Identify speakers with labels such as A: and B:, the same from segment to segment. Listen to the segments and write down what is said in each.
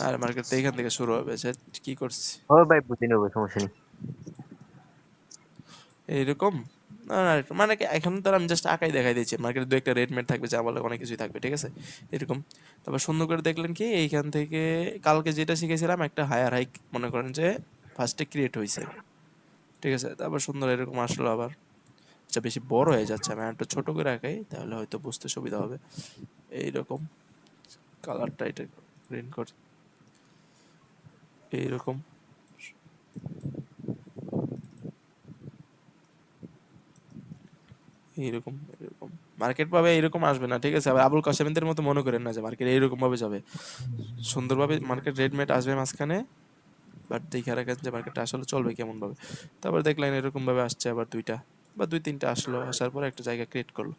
A: আর market তো এখান থেকে শুরু হবে, যে কি করছি
B: ও ভাই বুঝে নেবো, সমস্যা নেই।
A: এইরকম। না না, মানে কি এখন তো আমি জাস্ট আঁকাই দেখাই দিচ্ছি, মার্কেটে দু একটা রেড মেট থাকবে, যা বলে অনেক কিছুই থাকবে, ঠিক আছে এরকম। তারপর সুন্দর করে দেখলেন কি এইখান থেকে কালকে যেটা শিখেছিলাম একটা হায়ার হাইক মনে করেন যে ফার্স্টে ক্রিয়েট হয়েছে, ঠিক আছে। তারপর সুন্দর এরকম আসলো আবার। আচ্ছা বেশি বড় হয়ে যাচ্ছে, আমি একটু ছোট করে আঁকাই তাহলে হয়তো বুঝতে সুবিধা হবে। এইরকম কালারটা এটা গ্রিন করি, এইরকম এইরকম এরকম। মার্কেট পাবে এইরকম আসবে না, ঠিক আছে। আবার আবুল কাশেমদের মতো মনে করেন না যে মার্কেট এইরকম ভাবে যাবে। সুন্দরভাবে মার্কেট রেডমেড আসবে মাঝখানে, বাট দেখে রাখেন যে মার্কেটটা আসলে চলবে কেমন ভাবে। তারপর দেখলেন এরকম ভাবে আসছে আবার দুইটা বা দুই তিনটা আসলো, আসার পরে একটা জায়গা ক্রিয়েট করলো।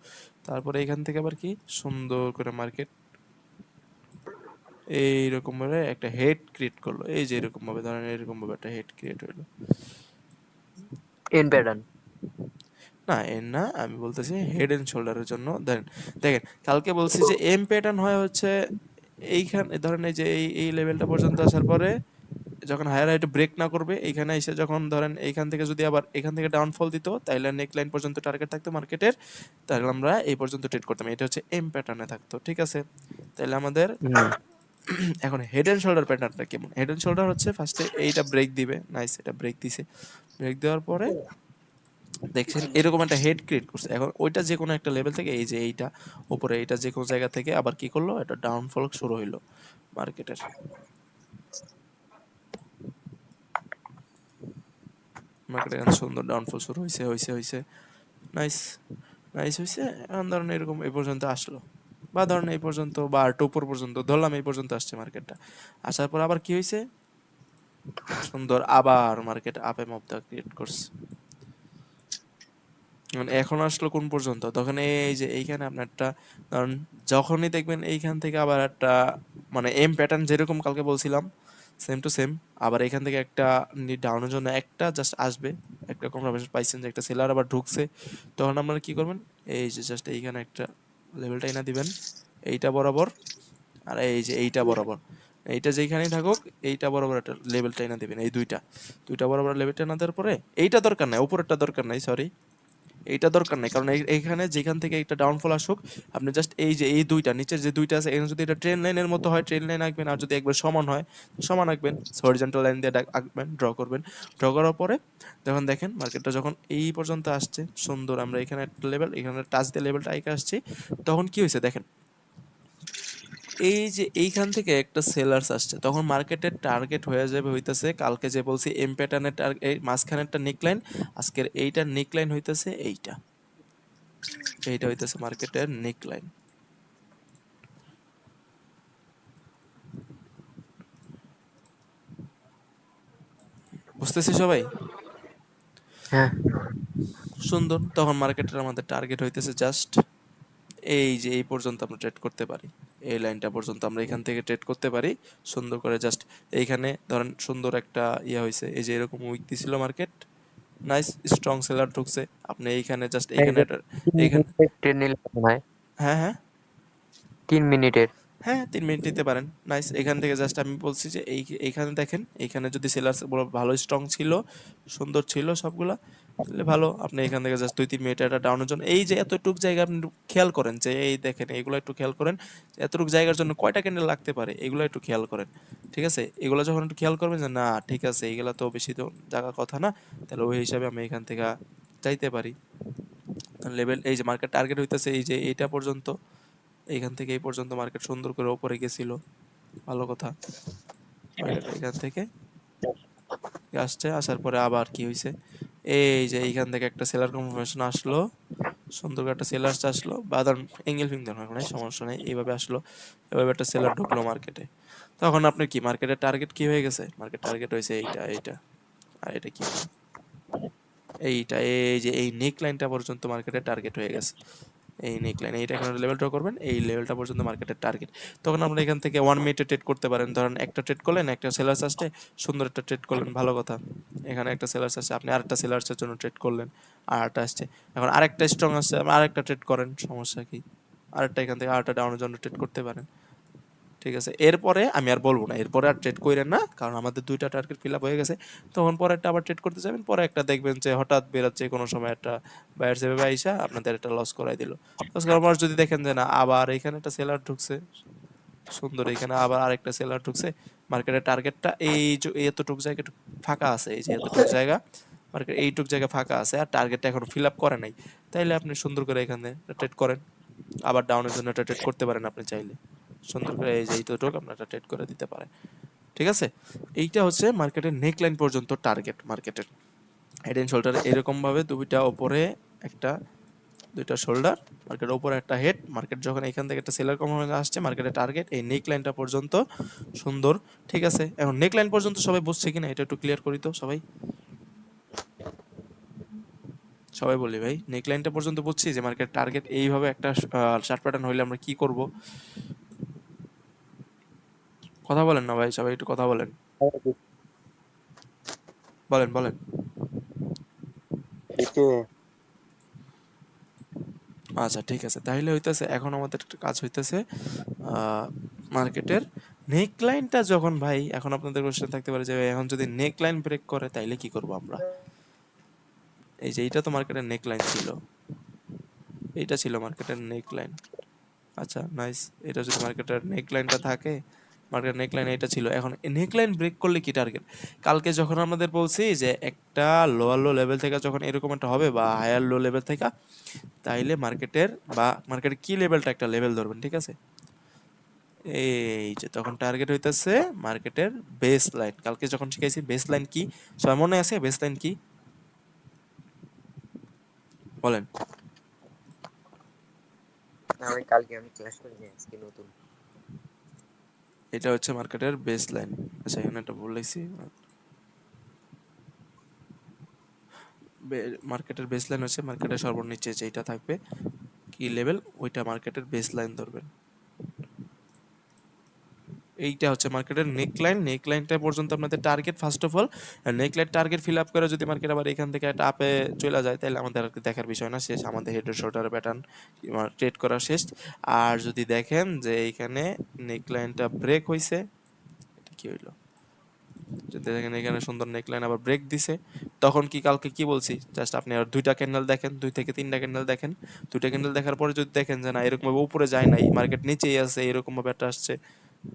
A: তারপরে এখান থেকে আবার কি সুন্দর করে মার্কেট এইরকম ভাবে একটা হেড ক্রিয়েট করলো, এই যে এরকম ভাবে ধরেন এরকম ভাবে একটা হেড ক্রিয়েট হইলো।
B: N pattern.
A: না এর না, আমি বলতেছি হেড এন্ড শোল্ডারের জন্য। দেন দেখেন কালকে বলছি যে এম প্যাটার্ন হয় হচ্ছে এইখানে ধরেন এই যে এই লেভেলটা পর্যন্ত আসার পরে যখন হায়ার হাইটে ব্রেক না করবে এইখানে এসে যখন ধরেন এইখান থেকে যদি আবার এখান থেকে ডাউনফল দিত তাইলে নেক লাইন পর্যন্ত টার্গেট থাকতো মার্কেটের, তাহলে আমরা এই পর্যন্ত ট্রেড করতাম, এটা হচ্ছে এম প্যাটার্নে থাকতো, ঠিক আছে। তাহলে আমাদের এখন হেড এন্ড শোল্ডার প্যাটার্নটা কেমন? হেড এন্ড শোল্ডার হচ্ছে ফার্স্টে এইটা ব্রেক দিবে, নাইস, এটা ব্রেক দিছে। ব্রেক দেওয়ার পরে দেখছেন এরকম একটা হেড ক্রিয়েট করছে, এখন ওইটা যে কোনো একটা লেভেল থেকে এই যে এইটা উপরে এইটা যে কোনো জায়গা থেকে আবার কি করলো, এটা ডাউনফল শুরু হইলো মার্কেটের। মার্কেটে এখন সুন্দর ডাউনফল শুরু হয়েছে হয়েছে হয়েছে, নাইস নাইস হয়েছে। এখন ধরেন এরকম এই পর্যন্ত আসলো, বা ধরেন এই পর্যন্ত বা আর একটু উপর পর্যন্ত ধরলাম এই পর্যন্ত আসছে মার্কেটটা। আসার পর আবার কি হয়েছে, সুন্দর আবার মার্কেট আপে মুভ ক্রিয়েট করছে। এখন আসলো কোন পর্যন্ত, তখন এই যে এইখানে আপনারটা ধরুন যখনই দেখবেন এইখান থেকে আবার একটা মানে এম প্যাটার্ন যেরকম কালকে বলছিলাম সেম টু সেম, আবার এখান থেকে একটা ডাউনের জন্য একটা জাস্ট আসবে, একটা কনফার্মেশন পাইছেন যে একটা সেলার আবার ঢুকছে, তখন আপনারা কি করবেন, এই যে জাস্ট এইখানে একটা লেভেলটা এনে দিবেন এইটা বরাবর, আর এই যে এইটা বরাবর, এইটা যেখানেই থাকুক এইটা বরাবর একটা লেভেলটা এনে দিবেন, এই দুইটা দুইটা বরাবর লেভেলটা এনে দেওয়ার পরে এইটা দরকার নাই, উপরেরটা দরকার নাই, সরি এইটা দরকার নাই, কারণ এইখানে যেখান থেকে একটা ডাউনফল আসুক আপনি জাস্ট এই যে এই দুইটা নিচের যে দুইটা আছে এখানে যদি এটা ট্রেন লাইনের মতো হয় ট্রেন লাইন আঁকবেন, আর যদি একবার সমান হয় সমান আঁকবেন, হরিজন্টাল লাইন দিয়ে আঁকবেন, ড্র করবেন। ড্র করার পরে যখন দেখেন মার্কেটটা যখন এই পর্যন্ত আসছে সুন্দর, আমরা এখানে একটা লেভেল এখানে টাচ দিয়ে লেভেলটা আইকে আসছি, তখন কি হয়েছে দেখেন এই যে এইখান থেকে একটা সেলার্স আসছে, তখন মার্কেটের টার্গেট হয়ে যাবে হইতেছে কালকে যে বলছি এম প্যাটার্নের টার্গেট, এই মাঝখানেরটা নেকলাইন, আজকের এইটার নেকলাইন হইতেছে এইটা, এইটা হইতেছে মার্কেটের নেকলাইন। বুঝতেছি সবাই?
B: হ্যাঁ।
A: সুন্দর, তখন মার্কেটের আমাদের টার্গেট হইতেছে জাস্ট এই যে এই পর্যন্ত আমরা ট্রেড করতে পারি, এই লাইনটা পর্যন্ত আমরা এখান থেকে ট্রেড করতে পারি সুন্দর করে। জাস্ট এইখানে ধরেন সুন্দর একটা ইয়া হয়েছে, এই যে এরকম উইক দিছিল মার্কেট, নাইস স্ট্রং সেলার ঢুকছে, আপনি এইখানে জাস্ট
B: এই
A: এইখানে
B: যে তিন
A: এইখানে
B: মিনিটের ট্রেন নিলে কেমন হয়?
A: হ্যাঁ হ্যাঁ
B: 3 মিনিটের।
A: হ্যাঁ 3 মিনিট নিতে পারেন, নাইস। এখান থেকে জাস্ট আমি বলছি যে এইখানে দেখেন এইখানে যদি সেলার্স ভালো স্ট্রং ছিল সুন্দর ছিল সবগুলা, তাহলে ভালো, আপনি এখান থেকে জাস্ট 2-3 মিনিট একটা ডাউনের জন্য এই যে এতটুক জায়গা আপনি একটু খেয়াল করেন যে এই দেখেন এগুলো একটু খেয়াল করেন, যে এতটুক জায়গার জন্য কয়টা ক্যান্ডেল লাগতে পারে এগুলো একটু খেয়াল করেন, ঠিক আছে। এগুলো যখন একটু খেয়াল করবেন যে না ঠিক আছে এগুলো তো বেশি তো জায়গা কথা না, তাহলে ওই হিসাবে আমি এখান থেকে যাইতে পারি। লেভেল এই যে মার্কেট টার্গেট হইতেছে এই যে এইটা পর্যন্ত, এইখান থেকে এই পর্যন্ত মার্কেট সুন্দর করে ওপরে গেছিল, ভালো কথা। মার্কেট এখান থেকে আসছে, আসার পরে আবার কি হয়েছে, এই যে এইখান থেকে একটা সেলার কনফার্মেশন আসলো, সুন্দর করে একটা সেলার আসলো, বা ধরুন এঙ্গেল ফিঙ্গার হয় সমস্যা নেই, এইভাবে আসলো, এভাবে একটা সেলার ঢুকলো মার্কেটে, তখন আপনার কি মার্কেটের টার্গেট কি হয়ে গেছে, মার্কেট টার্গেট হয়েছে এইটা এইটা, আর এটা কি হলো এইটা, এই যে এই নেক লাইনটা পর্যন্ত মার্কেটের টার্গেট হয়ে গেছে, এই নেকলাইন এইটা এখন লেভেল ড্র করবেন, এই লেভেলটা পর্যন্ত মার্কেটের টার্গেট। তখন আপনি এখান থেকে 1 মিনিটে ট্রেড করতে পারেন, ধরেন একটা ট্রেড করলেন একটা সেলার্স আসছে সুন্দর একটা ট্রেড করলেন, ভালো কথা। এখানে একটা সেলার্স আসছে আপনি আরেকটা সেলার্সের জন্য ট্রেড করলেন, আরেকটা আসছে, এখন আরেকটা স্ট্রং আসছে আপনি আরেকটা ট্রেড করেন, সমস্যা কি, আরেকটা এখান থেকে আরেকটা ডাউনের জন্য ট্রেড করতে পারেন। ঠিক আছে, এরপরে আমি আর বলবো না, এরপরে আর ট্রেড কইরেন না, কারণ আমাদের দুইটা টার্গেট ফিল আপ হয়ে গেছে। তখন পরেরটা আবার ট্রেড করতে যাবেন, পরে একটা দেখবেন যে হঠাৎ বেরাচ্ছে কোনো সময় একটা বায়ার সেভাবে আইসা আপনাদের একটা লস করাই দিল। লস করার পর যদি দেখেন যে না আবার এখানে একটা সেলার ঢুকছে, সুন্দর, এখানে আবার আরেকটা সেলার ঢুকছে, মার্কেটের টার্গেটটা এই যে এতটুক জায়গা একটু ফাঁকা আছে, এই যে এতটুক জায়গা মার্কেট এইটুক জায়গা ফাঁকা আছে আর টার্গেটটা এখন ফিল আপ করে নাই, তাইলে আপনি সুন্দর করে এখানে ট্রেড করেন। আবার ডাউনের জন্য একটা ট্রেড করতে পারেন আপনি চাইলে, সুন্দর করে এই যে এইটুক আপনার একটা ট্রেড করে দিতে পারে। ঠিক আছে, এইটা হচ্ছে মার্কেটের নেকলাইন পর্যন্ত টার্গেট। মার্কেটের হেড এন্ড শোল্ডার এরকমভাবে দুইটা ওপরে একটা, দুইটা শোল্ডার, মার্কেটের উপরে একটা হেড, মার্কেট যখন এখান থেকে একটা সেলার কনফার্মেশন আসছে মার্কেটের টার্গেট এই নেক লাইনটা পর্যন্ত, সুন্দর। ঠিক আছে, এখন নেক লাইন পর্যন্ত সবাই বুঝছে কিনা এটা একটু ক্লিয়ার করি তো সবাই, সবাই বলি ভাই নেক লাইনটা পর্যন্ত বুঝছি যে মার্কেট টার্গেট এইভাবে একটা চার্ট প্যাটার্ন হইলে আমরা কি করব? কথা বলেন না ভাই, সবাই একটু কথা বলেন, বলেন বলেন। আচ্ছা ঠিক আছে, তাহলে হইতেছে এখন আমাদের একটা কাজ হইতেছে মার্কেটের নেক লাইনটা যখন ভাই, এখন আপনাদের কোশ্চেন থাকতে পারে যে এখন যদি নেক লাইন ব্রেক করে তাইলে কি করব আমরা? এই যে এইটা তো মার্কেটের নেক লাইন ছিল, এইটা ছিল মার্কেটের নেক লাইন। আচ্ছা নাইস, এটা যদি মার্কেটের নেক লাইনটা থাকে, মার্কেট নেক লাইন এটা ছিল, এখন নেক লাইন ব্রেক করলে কি টার্গেট? কালকে যখন আমাদের বলছি যে একটা লোয়ার লো লেভেল থেকে যখন এরকম একটা হবে বা হায়ার লো লেভেল থেকে, তাইলে মার্কেটের বা মার্কেটের কি লেভেলটা একটা লেভেল ধরবেন, ঠিক আছে? এই যে তখন টার্গেট হইতেছে মার্কেটের বেস লাইন। কালকে যখন শিখাইছি বেস লাইন কি, সবার মনে আছে বেস লাইন কি? বলেন।
B: আমি ক্লাস করিনি, আজকে নতুন।
A: এটা হচ্ছে মার্কেটের বেস লাইন। আচ্ছা এখানে একটা ভুল লিখছি, মার্কেটের বেস লাইন হচ্ছে মার্কেটের সর্বনিচে যেটা থাকবে কি লেভেল, ওইটা মার্কেটের বেস লাইন ধরবেন। এইটা হচ্ছে মার্কেটের নেক লাইন, নেক লাইনটা পর্যন্ত আপনাদের target first of all. Neck line target fill up করে যদি মার্কেট আবার এখান থেকে একটা আপে চলে যায় তাহলে আমাদের আর কি দেখার বিষয় না, শেষ, আমাদের head and shoulder pattern trade করা শেষ। আর যদি দেখেন যে এইখানে নেক লাইনটা ব্রেক হইছে, এটা কি হইলো, যদি দেখেন এখানে সুন্দর নেকলাইন আবার ব্রেক দিছে, তখন কি কালকে কি বলছি, জাস্ট আপনি আর দুইটা ক্যান্ডেল দেখেন, 2 থেকে 3টা ক্যান্ডেল দেখেন, 2টা ক্যান্ডেল দেখার পরে যদি দেখেন যে না এরকম ভাবে উপরে যায় নাই, মার্কেট নিচেই আছে, এরকম ভাবে একটা আসছে,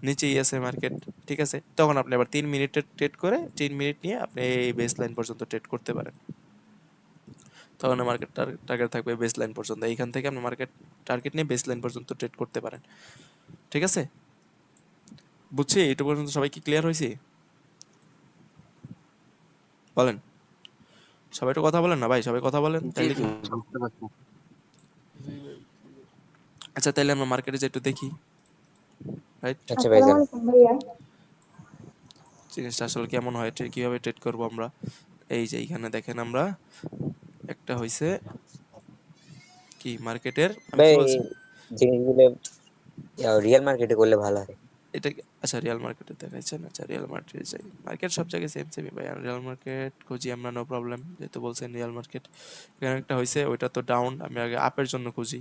A: নিচেই আছে মার্কেট, ঠিক আছে, তখন আপনি আবার 3 মিনিটের ট্রেড করে 3 মিনিট নিয়ে আপনি এই বেস লাইন পর্যন্ত ট্রেড করতে পারেন। তখন মার্কেট টার্গেট থাকবে বেস লাইন পর্যন্ত, এইখান থেকে আপনি মার্কেট টার্গেট নিয়ে বেস লাইন পর্যন্ত ট্রেড করতে পারেন। ঠিক আছে, বুঝছি, এটা পর্যন্ত সবাই কি ক্লিয়ার হয়েছে? বলেন, সবাই একটু কথা বলেন না ভাই, সবাই কথা বলেন
B: জি
A: তাইলে
B: জি,
A: কি।
B: বুঝতে পারছি।
A: আচ্ছা তাইলে আমরা মার্কেটে যে একটু দেখি, রাইট,
B: আচ্ছা ভাইজান।
C: আসসালামু আলাইকুম ভাইয়া।
A: জিনিসটা আসলে কেমন হয়, কিভাবে ট্রেড করবো আমরা। এই যে এইখানে দেখেন আমরা একটা হইছে কি মার্কেটের, আমি
B: ভাই
A: কি
B: এই
A: বলছি,
B: জিনিসগুলো রিয়েল মার্কেটে করলে ভালো হয়।
A: এটা আচ্ছা রিয়াল মার্কেটে দেখাচ্ছেন, আচ্ছা রিয়াল মার্কেটে যাই, মার্কেট সব জায়গায় সেম সেমই ভাই, আর রিয়াল মার্কেট খুঁজি আমরা, নো প্রবলেম, যেহেতু বলছেন রিয়াল মার্কেট। এখানে একটা হইছে ওইটা তো ডাউন, আমি আগে আপের জন্য খুঁজি,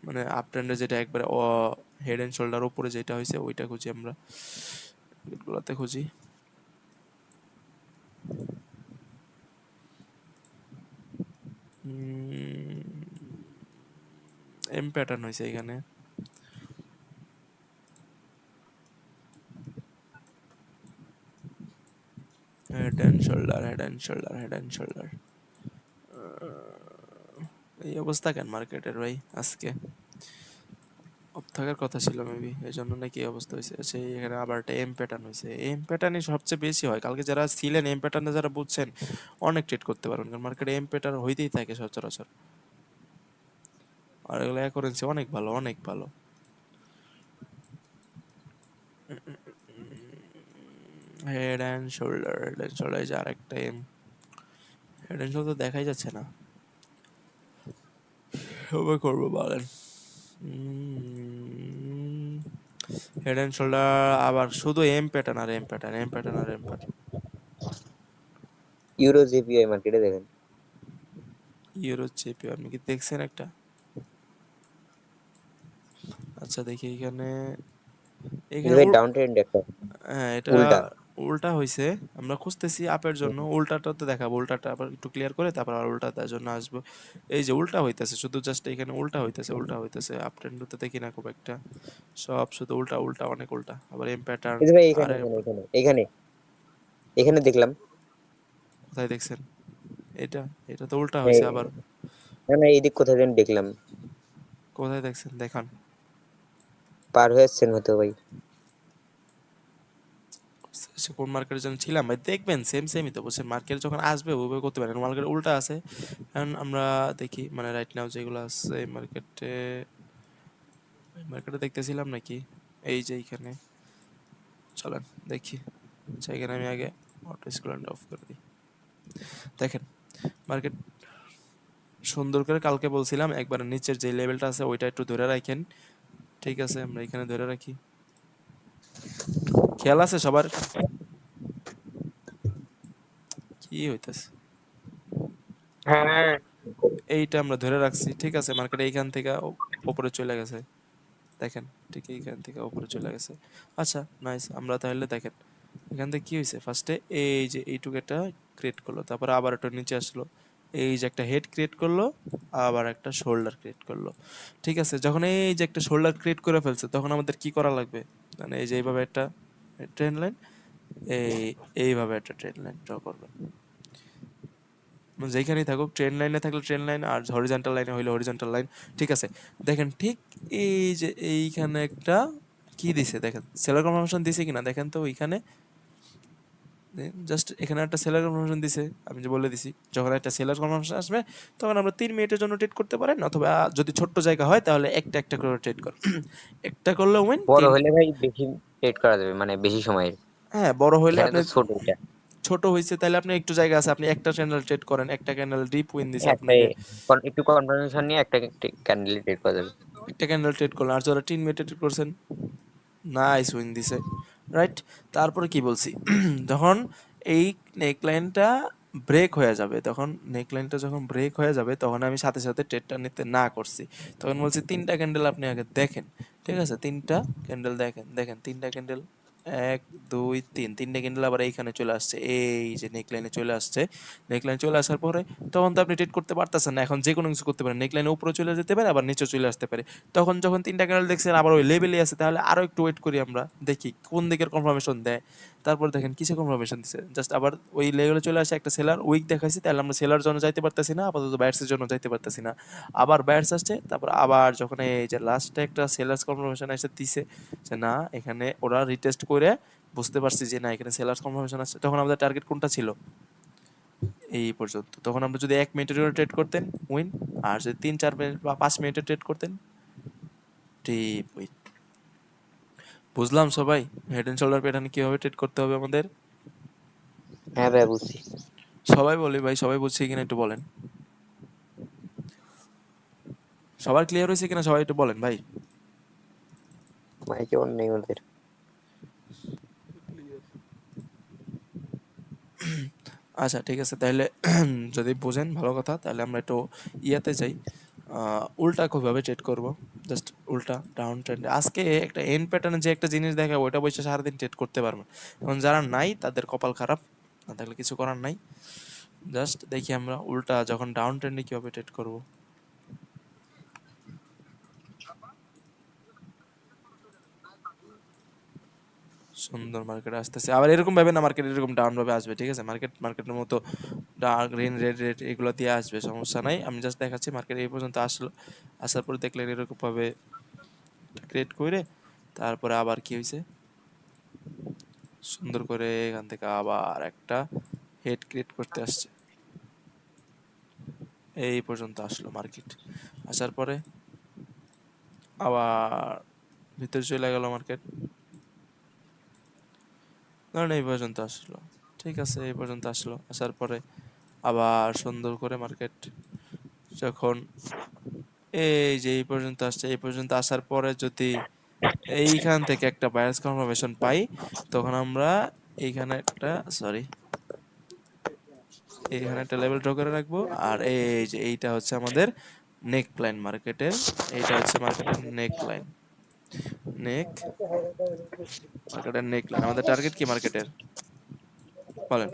A: মানে আপ ট্রেন্ডে যেটা একবারে হেড এন্ড শোল্ডার উপরে যেটা হইছে ওইটা খুঁজি আমরা, এগুলাতে খুঁজি। এম প্যাটার্ন হয়েছে এখানে, head and shoulder, head and shoulder, head and shoulder. এই অবস্থা কেন মার্কেটের ভাই আজকে, অফ থাকার কথা ছিল মেবি, এই জন্য নাকি এই অবস্থা হয়েছে। সেই এখানে আবার একটা এম প্যাটার্ন হয়েছে, এম প্যাটার্নই সবচেয়ে বেশি হয়, কালকে যারা ছিলেন এম প্যাটার্নে যারা বুঝছেন অনেক ট্রেড করতে পারবেন, কারণ মার্কেটে এম প্যাটার্ন হইতেই থাকে সচরাচর, আর এগুলো অ্যাকুরেন্সি অনেক ভালো, অনেক ভালো। Head and shoulder, head and shoulder, যে আরেকটা এম, হেড অ্যান্ড শোল্ডার দেখাই যাচ্ছে না, কবে করবো বলেন। হেড অ্যান্ড শোল্ডার আবার শুধু এম প্যাটার্ন আর এম প্যাটার্ন, এম প্যাটার্ন আর এম প্যাটার্ন।
B: ইউরো জেপিআই মার্কেটে দেখেন।
A: ইউরো চেপে আপনি কি দেখছেন একটা? আচ্ছা দেখি এখানে, এখানে
B: ভাই ডাউন ট্রেন্ড একটা
A: হ্যাঁ, এটা
B: উল্টা।
A: উল্টা হইছে। আমরা খুঁজতেছি আপের জন্য। উল্টাটা তো দেখাবো। উল্টাটা আবার একটু ক্লিয়ার করে তারপর আর উল্টাটার জন্য আসবো। এই যে উল্টা হইতেছে, শুধু জাস্ট এখানে উল্টা হইতেছে, উল্টা হইতেছে। আপ ট্রেন্ড তো দেখি না খুব একটা। সব শুধু উল্টা, উল্টা, অনেক উল্টা। আবার এম প্যাটার্ন
B: এই যে ভাই এখানে
A: আরে
B: এখানে এখানে এখানে এখানে দেখলাম।
A: কোথায় দেখছেন? এটা এটা তো উল্টা
B: এই
A: হইছে আবার।
B: না না, এইদিক কোথায় যেন দেখলাম।
A: কোথায় দেখছেন? দেখান।
B: পার হয়ে আসছেন হয়তো ভাই।
A: সে কোন মার্কেটের জন্য ছিলাম ভাই? দেখবেন সেম সেমই তো বলছেন। মার্কেট যখন আসবে ওইভাবে করতে পারেন। মার্কেট উল্টা আছে। এখন আমরা দেখি মানে রাইট নাও যেগুলো আছে এই মার্কেটে, মার্কেটে দেখতেছিলাম নাকি? এই যে এইখানে চলেন দেখি। আচ্ছা, এখানে আমি আগে অটো স্ক্রলটা অফ করে দিই। দেখেন মার্কেট সুন্দর করে কালকে বলছিলাম একবার নিচের যে লেভেলটা আছে ওইটা একটু ধরে রাখেন। ঠিক আছে, আমরা এখানে ধরে রাখি। খেয়াল আছে সবার? কি হইতাছে?
B: হ্যাঁ
A: এইটা আমরা ধরে রাখছি, ঠিক আছে। মার্কেট এইখান থেকে উপরে চলে গেছে, দেখেন। ঠিক এইখান থেকে উপরে চলে গেছে। আচ্ছা নাইস। আমরা তাহলে দেখেন এখান থেকে কি হয়েছে, ফার্স্টে এই যে এইটুকু একটা ক্রিয়েট করলো, তারপর আবার একটা নিচে আসলো, এই যে একটা হেড ক্রিয়েট করলো, আবার একটা শোল্ডার ক্রিয়েট করলো। ঠিক আছে, যখন এই যে একটা শোল্ডার ক্রিয়েট করে ফেলছে তখন আমাদের কি করা লাগবে, মানে এই যে এইভাবে একটা ট্রেন লাইন, এই এইভাবে একটা ট্রেন লাইন ড্র করবেন। যেখানেই থাকুক, ট্রেন লাইনে থাকলে ট্রেন লাইন, আর হরিজন্টাল লাইনে হইলে হরিজন্টাল লাইন। ঠিক আছে, দেখেন ঠিক এই যে এইখানে একটা কি দিছে দেখেন, সেলার কনফার্মেশন দিছে কিনা দেখেন তো ওইখানে। জাস্ট এখানে একটা সেলার কনফার্মেশন দিছে, আমি যে বলে দিছি যখন একটা সেলার কনফার্মেশন আসবে তখন আমরা 3 মিনিটের জন্য ট্রেড করতে পারেন, অথবা যদি ছোট্ট জায়গা হয় তাহলে একটা একটা করে ট্রেড কর। একটা করলে উইন,
B: বড়
A: তিন।
B: হলে ভাই বেশি ট্রেড করা যাবে, মানে বেশি সময়ের।
A: হ্যাঁ, বড় হইলে
B: এখানে
A: আপনি
B: তো ছোট এটা।
A: ছোট হইছে তাহলে আপনি একটু জায়গা আছে, আপনি একটা ক্যান্ডেল ট্রেড করেন, একটা ক্যান্ডেল ডিপ উইন দিছে
B: একটা
A: আপনাকে,
B: একটু কনফার্মেশন নিয়ে একটা ক্যান্ডিডেট ট্রেড করা যাবে।
A: একটা ক্যান্ডেল ট্রেড করলেন। আর যারা 3 মিনিটে ট্রেড করছেন, নাইস উইন দিছে, রাইট। তারপরে কি বলছি, যখন এই নেকলাইনটা ব্রেক হয়ে যাবে, তখন নেকলাইনটা যখন ব্রেক হয়ে যাবে তখন আমি সাথে সাথে ট্রেডটা নিতে না করছি। তখন বলছি 3টা ক্যান্ডেল আপনি আগে দেখেন। ঠিক আছে, 3টা ক্যান্ডেল দেখেন, দেখেন 3টা ক্যান্ডেল, 1 2 3, 3টে ক্যান্ডেল আবার এইখানে চলে আসছে, এই যে নেকলাইনে চলে আসছে। নেকলাইন চলে আসার পরে তখন তো আপনি ট্রেড করতে পারতেছেন না, এখন যে কোনো কিছু করতে পারেন, নেকলাইনে উপরে চলে যেতে পারে আবার নিচে চলে আসতে পারে। তখন যখন 3টা ক্যান্ডেল দেখছেন আবার ওই লেভেলে আছে, তাহলে আরো একটু ওয়েট করি আমরা, দেখি কোন দিকের কনফার্মেশন দেয়। তারপর দেখেন কিসে কনফার্মেশন দিছে, জাস্ট আবার ওই লেভেলে চলে আসে, একটা সেলার উইক দেখাইছে, তাহলে আমরা সেলার জন্য যাইতে পারতেছি না, আপাতত ব্যাটসের জন্য যাইতে পারতেছি না। আবার ব্যাটস আসছে, তারপর আবার যখন এই যে লাস্টে একটা সেলার্স কনফার্মেশন এসে দিছে যে না এখানে ওরা রিটেস্ট করে বুঝতে পারছি যে না এখানে সেলার্স কনফার্মেশন আসছে, তখন আমাদের টার্গেট কোনটা ছিল এই পর্যন্ত। তখন আমরা যদি 1 মিনিটের জন্য ট্রেড করতেন উইন, আর যদি 3 4 মিনিট বা 5 মিনিটে ট্রেড করতেন টিপ উইন। বুঝলাম সবাই হেড এন্ড শোল্ডার প্যাটার্ন কিভাবে ট্রেড করতে হবে আমাদের?
B: হ্যাঁ ভাই বুঝছি।
A: সবাই বলি ভাই, সবাই বুঝছে কিনা একটু বলেন। সবার ক্লিয়ার হয়েছে কিনা সবাই একটু বলেন ভাই।
B: মাইকে অন নেই ওদের।
A: আচ্ছা ঠিক আছে তাহলে, যদি বোঝেন ভালো কথা, তাহলে আমরা একটু ইয়াতে যাই। উল্টা কিভাবে ট্রেড করব, জাস্ট উল্টা ডাউন ট্রেন্ড। আজকে একটা এন প্যাটার্নে যে একটা জিনিস দেখা ওইটা বসে সারাদিন ট্রেড করতে পারবেন। এখন যারা নাই তাদের কপাল খারাপ, না থাকলে কিছু করার নাই। জাস্ট দেখি আমরা উল্টা যখন ডাউন ট্রেন্ডে কিভাবে ট্রেড করব। সুন্দর মার্কেট আসতেছে, আবার এরকম ভাবে না মার্কেট এরকম ডাউন ভাবে আসবে, ঠিক আছে। মার্কেটের মতো ডার্ক গ্রিন রেড রেড এগুলো দিয়ে আসবে, সমস্যা নাই। আমি জাস্ট দেখাচ্ছি মার্কেট এই পর্যন্ত আসলো, আসার পরে দেখলেন এরকম ভাবে ক্রিয়েট করে, তারপরে আবার কি হয়েছে, সুন্দর করে এখান থেকে আবার একটা হেড ক্রিয়েট করতে আসছে, এই পর্যন্ত আসলো মার্কেট। আসার পরে আবার ভিতরে চলে গেল মার্কেট, ধরেন এই পর্যন্ত আসলো। ঠিক আছে, এই পর্যন্ত আসলো, আসার পরে আবার সুন্দর করে মার্কেট যখন এই যে এই পর্যন্ত আসছে, এই পর্যন্ত আসার পরে যদি এইখান থেকে একটা বায়ার্স কনফার্মেশন পাই, তখন আমরা এইখানে একটা সরি এইখানে একটা লেভেল ড্র করে রাখবো। আর এই যে এইটা হচ্ছে আমাদের নেক লাইন মার্কেটের, এইটা হচ্ছে মার্কেটের নেক লাইন। নেক, মার্কেটের নেক লাইন। আমাদের টার্গেট কি মার্কেটের বলেন?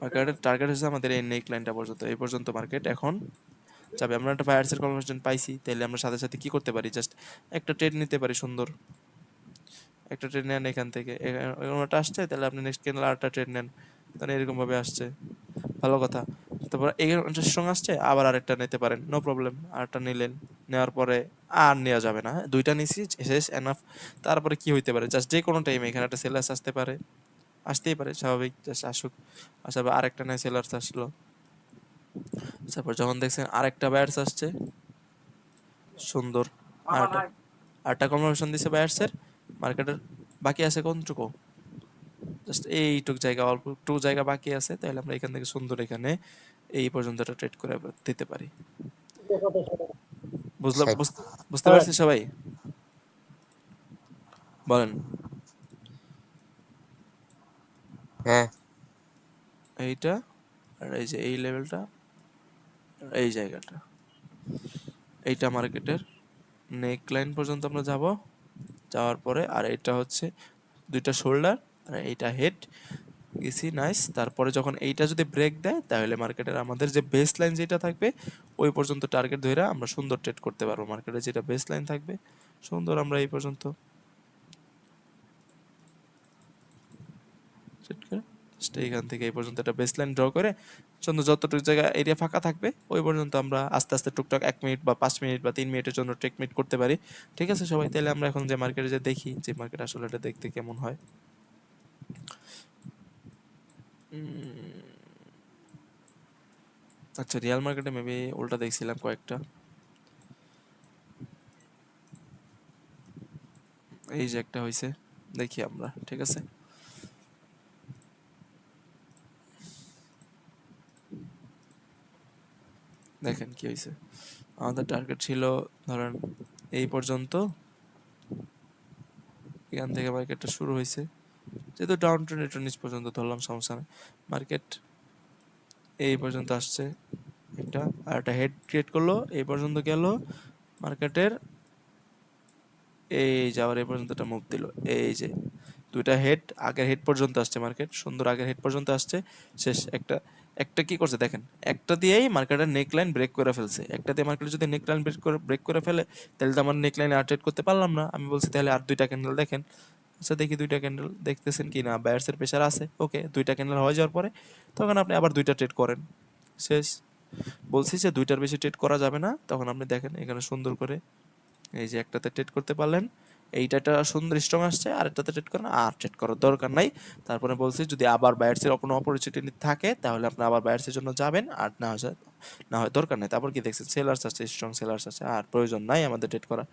A: মার্কেটের টার্গেট হচ্ছে আমাদের এই নেক লাইনটা পর্যন্ত, এই পর্যন্ত মার্কেট এখন যাবে। আমরা একটা বায়ার্সের কনফার্মেশন পাইছি, তাহলে আমরা সাথে সাথে কি করতে পারি, জাস্ট একটা ট্রেড নিতে পারি। সুন্দর একটা ট্রেড নেন এখান থেকে, ওটা আসছে, তাহলে আপনি নেক্সট ক্যান্ডেল আরেকটা ট্রেড নেন, তাহলে এরকম ভাবে আসছে, ভালো কথা। তারপর এই সঙ্গে আসছে, আবার আরেকটা নিতে পারেন, নো প্রবলেম। আরেকটা নিলেন, নেওয়ার পরে আর নেওয়া যাবে না, দুইটা নিছি, শেষ, এনাফ। তারপরে কি হইতে পারে, জাস্ট যে কোনো টাইমে এখানে একটা সেলার্স আসতে পারে, আসতেই পারে, স্বাভাবিক, জাস্ট আসুক। আসার পর আরেকটা নেয় সেলার্স আসলো, তারপর যখন দেখছেন আরেকটা বায়ার্স আসছে, সুন্দর, আরেকটা আরেকটা কনফার্মেশন দিছে বায়ার্সের, মার্কেটের বাকি আছে কোনটুকু, জাস্ট এইটুক জায়গা, অল্প একটু জায়গা বাকি আছে, তাহলে আমরা এখান থেকে সুন্দর এখানে এই পর্যন্ত একটা ট্রেড করে দিতে পারি। বুঝলাম,
B: ষাট।
A: বুঝতে পারছি সবাই? বলেন।
B: হ্যাঁ,
A: এইটা, আর এই যে এই লেভেলটা, এই জায়গাটা, এইটা মার্কেটের নেক লাইন পর্যন্ত আমরা যাব, যাওয়ার পরে আর এটা হচ্ছে দুইটা শোল্ডার, আর এইটা হেড, গেছি, নাইস। তারপরে যখন এইটা যদি ব্রেক দেয়, তাহলে মার্কেটের আমাদের যে বেস লাইন যেটা থাকবে, ওই পর্যন্ত টার্গেট ধরে আমরা সুন্দর ট্রেড করতে পারবো। মার্কেটে যেটা বেস লাইন থাকবে, সুন্দর আমরা এই পর্যন্ত ট্রেড করে, just এইখান থেকে এই পর্যন্ত একটা বেস লাইন ড্র করে, সুন্দর যতটুকু জায়গা এরিয়া ফাঁকা থাকবে, ওই পর্যন্ত আমরা আস্তে আস্তে টুকটাক 1 মিনিট বা 5 মিনিট বা 3 মিনিটের জন্য ট্রেক মিট করতে পারি। ঠিক আছে সবাই? তাহলে আমরা এখন যে মার্কেটে যে দেখি, যে মার্কেট আসলে এটা দেখতে কেমন হয়। আচ্ছা, রিয়াল মার্কেটে মেবি উল্টা দেখছিলাম কয়েকটা। এই যে একটা হয়েছে, দেখি আমরা, ঠিক আছে? দেখেন কি হয়েছে। আমাদের টার্গেট ছিল ধরেন এই পর্যন্ত, এখান থেকে মার্কেটটা শুরু হয়েছে, যেহেতু ডাউন ট্রেন্ড এটা নিচ পর্যন্ত ধরলাম, সমস্যা নেই। মার্কেট এই পর্যন্ত আসছে একটা, আর একটা হেড ক্রিয়েট করলো, এই পর্যন্ত গেল মার্কেটের, এই যাওয়ার এই পর্যন্ত একটা মুভ দিল, এই যে দুইটা হেড, আগের হেড পর্যন্ত আসছে মার্কেট, সুন্দর আগের হেড পর্যন্ত আসছে, শেষ একটা, একটা কি করছে দেখেন, একটা দিয়েই মার্কেটের নেক লাইন ব্রেক করে ফেলছে। একটা দিয়ে মার্কেট যদি নেক লাইন ব্রেক করে ফেলে, তাহলে তো আমার নেক লাইনে আর ট্রেড করতে পারলাম না। আমি বলছি তাহলে আর দুইটা ক্যান্ডেল দেখেন। আচ্ছা দেখি দুইটা ক্যান্ডেল দেখতেছেন কি না, বায়ার্সের প্রেশার আছে, ওকে, দুইটা ক্যান্ডেল হয়ে যাওয়ার পরে তখন আপনি আবার দুইটা ট্রেড করেন, শেষ। বলছি যে দুইটার বেশি ট্রেড করা যাবে না, তখন আপনি দেখেন এখানে সুন্দর করে, এই যে একটাতে ট্রেড করতে পারলেন, এইটাটা সুন্দর স্ট্রং আসছে, আর একটাতে ট্রেড করেন, আর ট্রেড করার দরকার নাই। তারপরে বলছি যদি আবার বায়ার্সের কোনো অপরচুনিটি থাকে, তাহলে আপনি আবার বায়ার্সের জন্য যাবেন, আর না হয় দরকার নাই। তারপর কি দেখছেন, সেলার্স আছে, স্ট্রং সেলার্স আছে, আর প্রয়োজন নাই আমাদের ট্রেড করা।